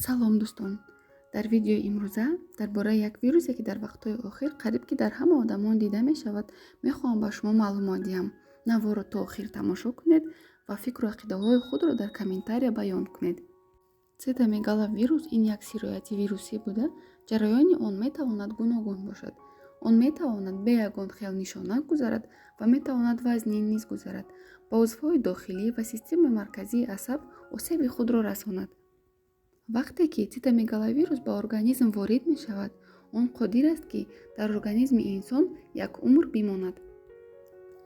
салом дӯстон. Дар видеои имрӯза дар бораи як вирусе ки дар вақтҳои охир қариб ки дар ҳама одамон дида мешавад, мехоҳам ба шумо маълумот диҳам. Наворо то охир тамошо кунед ва фикру ақидаҳои худро дар комментария баён кунед. Цитомегаловирус ин як сирояти вирусӣ буда, ҷараёни он метавонад гуногун бошад. Он метавонад бе ягон хел нишона гузарад ва метавонад вазнин низ гузарад. Ба узвҳои дохилӣ ва системаи марказии асаб осеби худро расонад. вақте ки цитомегаловирус ба организм ворид мешавад, он қодир аст ки дар организми инсон як умр бимонад.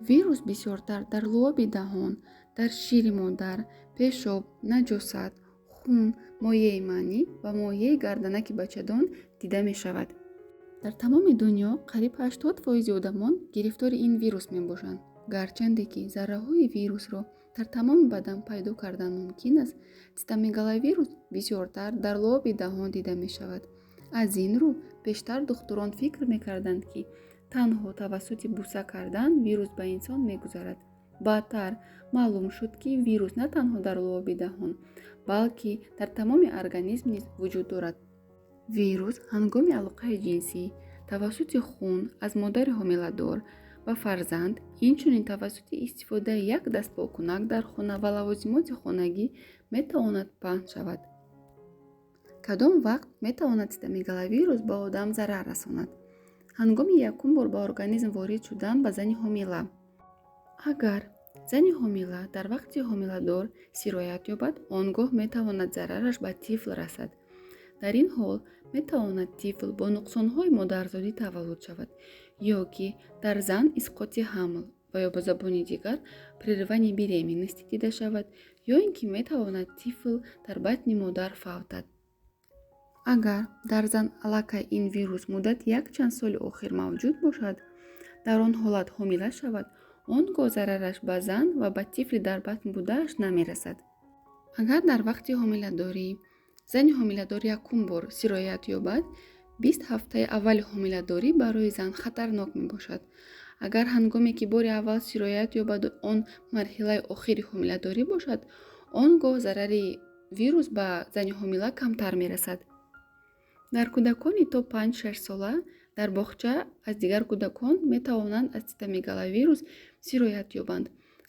вирус бисёртар дар луоби даҳон, дар шири модар, пешоб, наҷосат, хун, моеъи маънӣ ва моеъи гарданаки бачадон дида мешавад. дар тамоми дунё қариб 80% одамон гирифтори ин вирус мебошанд. гарчанде ки зарраҳои вирусро дар тамоми бадан пайдо кардан мумкин аст, цитомегаловирус бисёртар дар луоби даҳон дида мешавад. аз ин рӯ бештар духтурон фикр мекарданд ки танҳо тавассути буса кардан вирус ба инсон мегузарад. баъдтар маълум шуд ки вирус на танҳо дар луоби даҳон, балки дар тамоми организм низ вуҷуд дорад. вирус ҳангоми алоқаи ҷинсӣ, тавассути хун аз модари ҳомиладор ва фарзанд, инчунин тавассути истифодаи як даст покунак дар хона ва лавозимоти хонагӣ метавонад паҳн шавад. кадом вақт метавонад цитомегаловирус ба одам зарар расонад? ҳангоми якум бор ба организм ворид шудан ба зани ҳомила. агар зани ҳомила дар вақти ҳомиладор сироят ёбад, он гоҳ метавонад зарараш ба тифл расад. дар ин ҳол метавонад тифл бо нуқсонҳои модарзодӣ таваллуд шавад, ё ки дар зан исқоти ҳамл ва ё ба забони дигар прерывани беременности дида шавад, ё ин ки метавонад тифл дар батни модар фавтад. агар дар зан аллакай ин вирус муддати як чанд соли охир мавҷуд бошад, дар он ҳолат ҳомила шавад, он гоҳ зарараш ба зан ва ба тифли дар батн будааш намерасад. агар дар вақти ҳомиладорӣ зани ҳомиладор якум бор сироят ёбад, 20 ҳафтаи аввали ҳомиладорӣ барои зан хатарнок мебошад. агар ҳангоме ки бори аввал сироят ёбад он марҳилаи охири ҳомиладорӣ бошад, он гоҳ зарари вирус ба зани ҳомила камтар мерасад. дар кӯдакони то 5-6 сола дар боғча аз дигар кӯдакон метавонанд аз цитомегаловирус сироят ёбанд.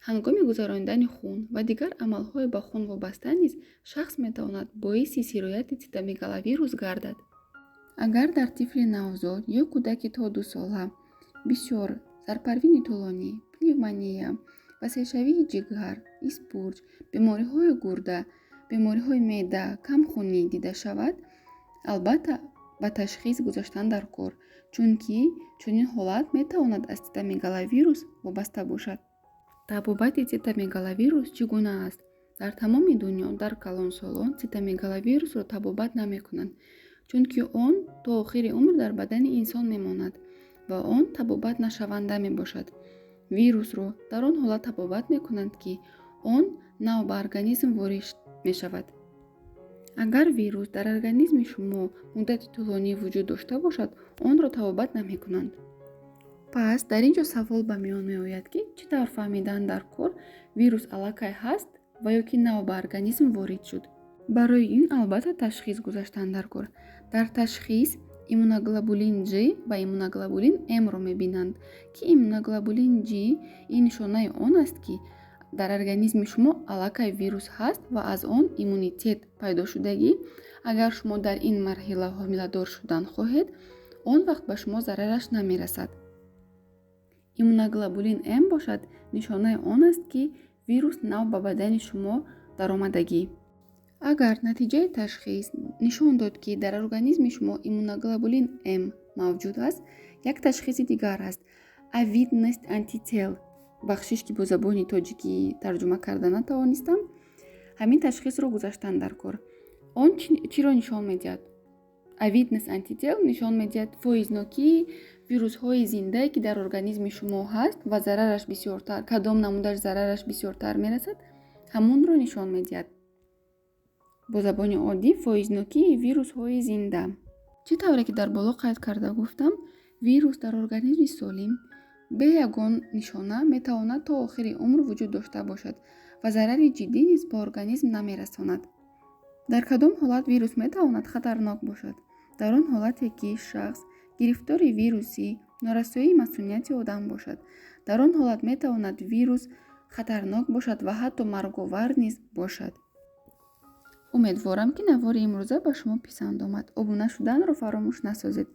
ҳангоми гузарондани хун ва дигар амалҳои ба хун вобаста низ шахс метавонад боиси сирояти цитомегаловирус гардад. агар дар тифли навзод ё кӯдаки то 2 сола бисёр зарпарвини тӯлонӣ, пневмония, васеъшавии ҷигар, испурҷ, бемориҳои гурда, бемориҳои меъда, камхунӣ дида шавад, албатта ба ташхис гузоштан дар кор, чунки чунин ҳолат метавонад аз цитомегаловирус вобаста бошад. табобати цитомегаловирус чӣ гуна аст? дар тамоми дунё дар калонсолон цитомегаловирусро табобат намекунанд, чунки он то охири умр дар бадани инсон мемонад ва он табобат нашаванда мебошад. вирусро дар он ҳолат табобат мекунанд ки он нав ба организм ворид мешавад. агар вирус дар организми шумо муддати тӯлонӣ вуҷуд дошта бошад, онро табобат намекунанд. пас дар ин ҷо савол ба миён меояд ки чӣ тавр фаҳмидан дар кор вирус аллакай ҳаст ва ё ки нав ба организм ворид шуд. барои ин албатта ташхис гузоштан дар кор. дар ташхис иммуноглобулин G ва иммуноглобулин M-ро мебинанд ки иммуноглобулин G ин нишонаи он аст ки дар организми шумо аллакай вирус ҳаст ва аз он иммунитет пайдошудагӣ, агар шумо дар ин марҳила ҳомиладор шудан хоҳед, он вақт ба шумо зарараш намерасад. иммуноглобулин M бошад нишонаи он аст ки вирус нав ба бадани шумо даромадагӣ. агар натиҷаи ташхис нишон дод ки дар организми шумо иммуноглобулин M мавҷуд аст, як ташхиси дигар аст авидность антител. бахшиш ки бо забони тоҷикӣ тарҷума карда натавонистам, ҳамин ташхисро гузоштан дар кор. он чиро нишон медиҳад? авидность антител нишон медиҳад фоизнокии вирусҳои зинда ки дар организми шумо ҳаст ва зарараш бисёртар, кадом намудаш зарараш бисёртар мерасад, ҳамонро нишон медиҳад. бо забони оддӣ фоизнокии вирусҳои зинда. чӣ тавре ки дар боло қайд карда гуфтам, вирус дар организми солим бе ягон нишона метавонад то охири умр вуҷуд дошта бошад ва зарари ҷиддӣ низ ба организм намерасонад. дар кадом ҳолат вирус метавонад хатарнок бошад? дар он ҳолате ки шахс гирифтори вируси норасоии масунияти одам бошад. дар он ҳолат метавонад вирус хатарнок бошад ва ҳатто марговар низ бошад. умедворам ки навори имрӯза ба шумо писанд омад. обуна шуданро фаромӯш насозед.